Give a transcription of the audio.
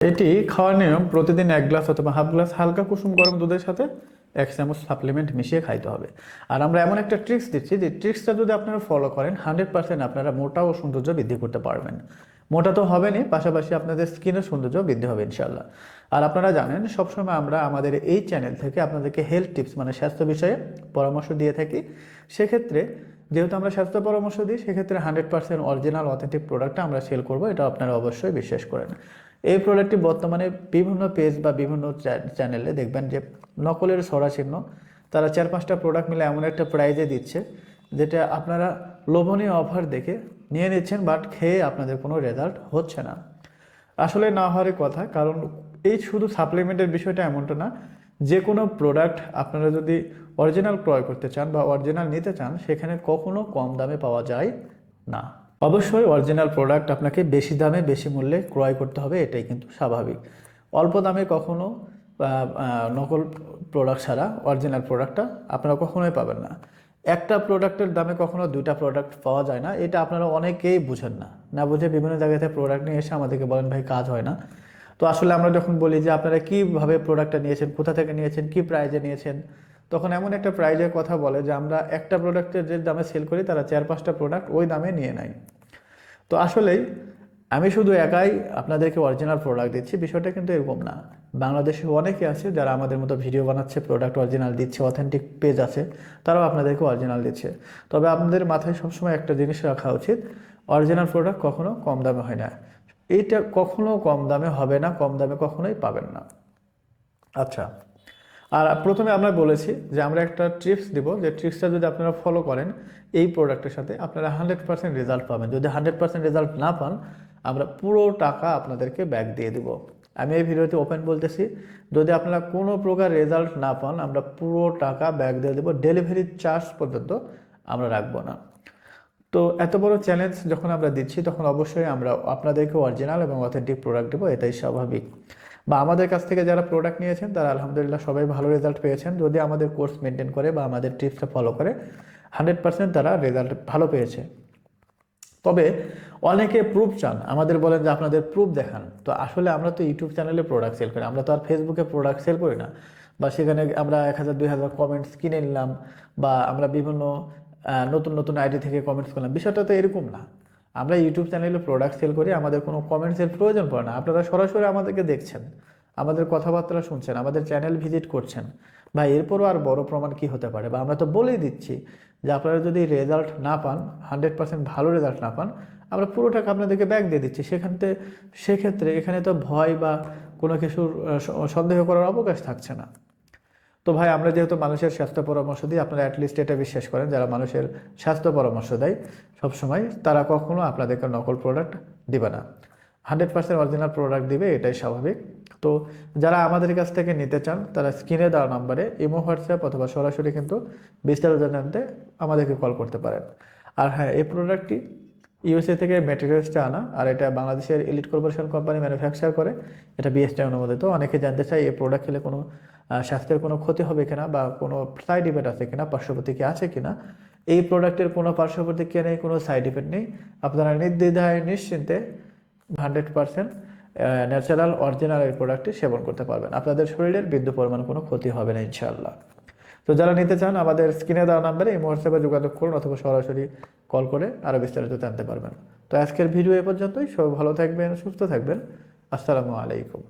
এটি খাওয়ার নিয়ম প্রতিদিন 1 গ্লাস অথবা হাফ গ্লাস হালকা কুসুম গরম দুধের সাথে 1 চামচ সাপ্লিমেন্ট মিশিয়ে খাইতে হবে। আর আমরা এমন একটা ট্রিক্স দিচ্ছি যে ট্রিক্সটা যদি আপনারা ফলো করেন 100% আপনারা মোটা ও সৌন্দর্য বৃদ্ধি করতে পারবেন। মোটা তো হবেনই, পাশাপাশি আপনাদের স্কিনের সৌন্দর্য বৃদ্ধি হবে ইনশাল্লাহ। আর আপনারা জানেন সবসময় আমরা আমাদের এই চ্যানেল থেকে আপনাদেরকে হেলথ টিপস মানে স্বাস্থ্য বিষয়ে পরামর্শ দিয়ে থাকি। সেক্ষেত্রে যেহেতু আমরা স্বাস্থ্য পরামর্শ দিই, সেক্ষেত্রে 100% অরিজিনাল অথেন্টিক প্রোডাক্টটা আমরা সেল করবো, এটা আপনারা অবশ্যই বিশ্বাস করেন। এই প্রোডাক্টটি বর্তমানে বিভিন্ন পেজ বা বিভিন্ন চ্যানেলে দেখবেন যে নকলের ছড়া চিহ্ন, তারা 4-5টা প্রোডাক্ট মিলে এমন একটা প্রাইজে দিচ্ছে যেটা আপনারা লোভনীয় অফার দেখে নিয়ে নিচ্ছেন, বাট খেয়ে আপনাদের কোনো রেজাল্ট হচ্ছে না। আসলে না হওয়ারই কথা, কারণ এই শুধু সাপ্লিমেন্টের বিষয়টা এমনটা না, যে কোনো প্রোডাক্ট আপনারা যদি অরিজিনাল ক্রয় করতে চান বা অরিজিনাল নিতে চান, সেখানে কখনো কম দামে পাওয়া যায় না। অবশ্যই অরিজিনাল প্রোডাক্ট আপনাকে বেশি দামে বেশি মূল্যে ক্রয় করতে হবে, এটাই কিন্তু স্বাভাবিক। অল্প দামে কখনো নকল প্রোডাক্ট ছাড়া অরিজিনাল প্রোডাক্টটা আপনারা কখনোই পাবেন না। একটা প্রোডাক্টের দামে কখনো 2টা প্রোডাক্ট পাওয়া যায় না, এটা আপনারা অনেকেই বুঝেন না। না বুঝে বিভিন্ন জায়গাতে প্রোডাক্ট নিয়ে এসে আমাদেরকে বলেন ভাই কাজ হয় না। তো আসলে আমরা যখন বলি যে আপনারা কীভাবে প্রোডাক্টটা নিয়েছেন, কোথা থেকে নিয়েছেন, কী প্রাইজে নিয়েছেন, তখন এমন একটা প্রাইজের কথা বলে যে আমরা একটা প্রোডাক্টের যে দামে সেল করি তারা 4-5টা প্রোডাক্ট ওই দামে নিয়ে নেয়। তো আসলেই আমি শুধু একাই আপনাদেরকে অরিজিনাল প্রোডাক্ট দিচ্ছি, বিষয়টা কিন্তু এরকম না। বাংলাদেশে অনেকে আছে যারা আমাদের মতো ভিডিও বানাচ্ছে, প্রোডাক্ট অরিজিনাল দিচ্ছে, অথেন্টিক পেজ আছে, তারাও আপনাদেরকে অরিজিনাল দিচ্ছে। তবে আপনাদের মাথায় সবসময় একটা জিনিস রাখা উচিত, অরিজিনাল প্রোডাক্ট কখনো কম দামে হয় না। এইটা কখনো কম দামে হবে না, কম দামে কখনোই পাবেন না। আচ্ছা, আর প্রথমে আমরা বলেছি যে আমরা একটা ট্রিক্স দিব, যে ট্রিক্সটা যদি আপনারা ফলো করেন এই প্রোডাক্টের সাথে আপনারা 100% রেজাল্ট পাবেন। যদি 100% রেজাল্ট না পান, আমরা পুরো টাকা আপনাদেরকে ব্যাক দিয়ে দিব। আমি এই ভিডিওতে ওপেন বলতেছি, যদি আপনারা কোনো প্রকার রেজাল্ট না পান, আমরা পুরো টাকা ব্যাক দিয়ে দেবো, ডেলিভারি চার্জ পর্যন্ত আমরা রাখবো না। তো এত বড় চ্যালেঞ্জ যখন আমরা দিচ্ছি, তখন অবশ্যই আমরা আপনাদেরকে অরিজিনাল এবং অথেন্টিক প্রোডাক্ট দেবো, এটাই স্বাভাবিক। বা আমাদের কাছ থেকে যারা প্রোডাক্ট নিয়েছেন তারা আলহামদুলিল্লাহ সবাই ভালো রেজাল্ট পেয়েছেন, যদি আমাদের কোর্স মেনটেন করে বা আমাদের টিপসটা ফলো করে 100% তারা রেজাল্ট ভালো পেয়েছে। তবে অনেকে প্রুফ চান, আমাদের বলেন যে আপনাদের প্রুফ দেখান। তো আসলে আমরা তো ইউটিউব চ্যানেলে প্রোডাক্ট সেল করি, আমরা তো আর ফেসবুকে প্রোডাক্ট সেল করি না, বা সেখানে আমরা 1000-2000 কমেন্টস কিনে নিলাম, বা আমরা বিভিন্ন নতুন নতুন আইডি থেকে কমেন্টস করলাম। বিষয়টা তো এরকম না। আমরা ইউটিউব চ্যানেলে প্রোডাক্ট সেল করি, আমাদের কোনো কমেন্টসের প্রয়োজন পড়ে না। আপনারা সরাসরি আমাদেরকে দেখছেন, আমাদের কথাবার্তা শুনছেন, আমাদের চ্যানেল ভিজিট করছেন। বা এরপরও আর বড় প্রমাণ কি হতে পারে? বা আমরা তো বলেই দিচ্ছি যে আপনারা যদি রেজাল্ট না পান, 100% ভালো রেজাল্ট না পান, আমরা পুরো টাকা আপনাদেরকে ব্যাক দিয়ে দিচ্ছি। সেক্ষেত্রে এখানে তো ভয় বা কোনো কিছুর সন্দেহ করার অবকাশ থাকছে না। তো ভাই, আমরা যেহেতু মানুষের স্বাস্থ্য পরামর্শ দিই, আপনারা অ্যাটলিস্ট এটা বিশ্বাস করেন, যারা মানুষের স্বাস্থ্য পরামর্শ দেয় সবসময়, তারা কখনো আপনাদেরকে নকল প্রোডাক্ট দিবে না, 100% অরিজিনাল প্রোডাক্ট দিবে, এটাই স্বাভাবিক। তো যারা আমাদের কাছ থেকে নিতে চান, তারা স্ক্রিনে দেওয়া নাম্বারে ইমো, হোয়াটসঅ্যাপ অথবা সরাসরি কিন্তু বিস্তারিত জানতে আমাদেরকে কল করতে পারেন। আর হ্যাঁ, এই প্রোডাক্টটি ইউএসএ থেকে ম্যাটেরিয়ালসটা আনা, আর এটা বাংলাদেশের এলিট কর্পোরেশন কোম্পানি ম্যানুফ্যাকচার করে, এটা বিএসটি অনুমোদিত। অনেকে জানতে চাই এই প্রোডাক্ট খেলে কোনো স্বাস্থ্যের কোনো ক্ষতি হবে কিনা, বা কোনো সাইড ইফেক্ট আছে কিনা, পার্শ্বপ্রতিক্রিয়া আছে কিনা। এই প্রোডাক্টের কোনো পার্শ্বপ্রতিক্রিয়া নেই, কোনো সাইড ইফেক্ট নেই। আপনারা নির্দ্বিধায় নিশ্চিন্তে 100% ন্যাচারাল অরিজিনাল এই প্রোডাক্টটি সেবন করতে পারবেন। আপনাদের শরীরের বিদ্যুৎ পরিমাণ কোনো ক্ষতি হবে না ইনশাআল্লাহ। তো যারা নিতে চান, আমাদের স্ক্রিনে দেওয়া নাম্বারে এই হোয়াটসঅ্যাপে যোগাযোগ করুন, অথবা সরাসরি কল করে আরও বিস্তারিত জানতে পারবেন। তো আজকের ভিডিও এ পর্যন্তই। সবাই ভালো থাকবেন, সুস্থ থাকবেন। আসসালামু আলাইকুম।